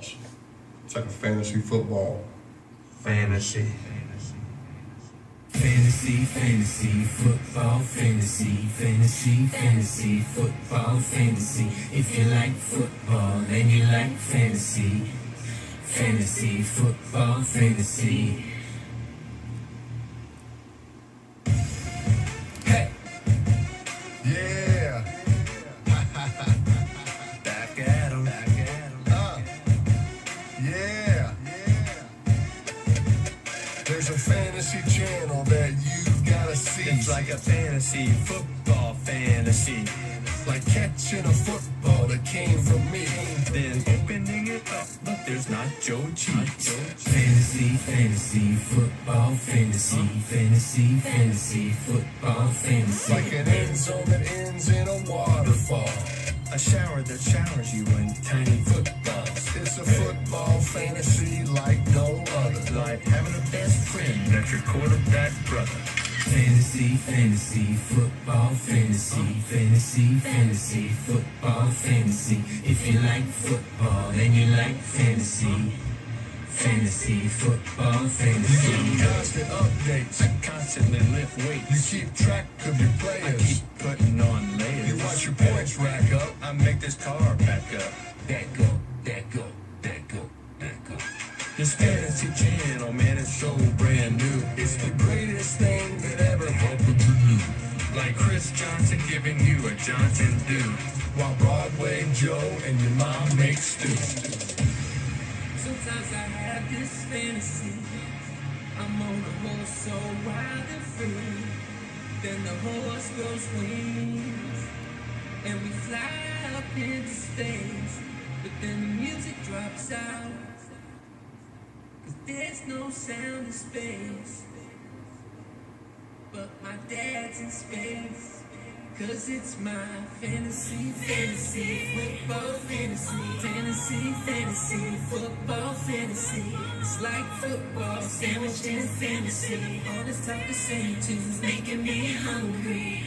footballs. It's like a fantasy football. Fantasy. Fantasy, fantasy, football, fantasy, fantasy, fantasy, football, fantasy. If you like football, then you like fantasy. Fantasy, football, fantasy. Hey! Yeah! Back at 'em. Yeah! There's a fantasy channel that you've gotta see. It's like a fantasy, football fantasy. Like catching a football that came from me. Then opening it up, but there's not Joe Cheeks. Fantasy, fantasy, football, fantasy, fantasy, fantasy, football, fantasy. Like an end zone that ends in a waterfall. A shower that showers you in tiny footballs. It's a football fantasy like no other. Like having a best friend that's your quarterback brother. Fantasy, fantasy, football, fantasy, fantasy, fantasy, football, fantasy. If you like football, then you like fantasy. Fantasy, football, fantasy. You get constant updates. I constantly lift You weights. keep track of your I players. keep putting on layers. You watch your points rack up. I make this car back up. That go, that go, that go, that go. This fantasy channel, man, is so brand new. It's the greatest thing that ever happened to you. Like Chris Johnson giving you a Johnson do. While Broadway Joe and your mom make stew. Sometimes I have this fantasy. I'm on a horse so wild and free. Then the horse grows wings. And we fly up into space. But then the music drops out. 'Cause there's no sound in space. But my dad's in space. 'Cause it's my fantasy, fantasy, football, fantasy, fantasy, fantasy, football, fantasy. It's like football sandwiched in fantasy. All this talk is saying to making me hungry.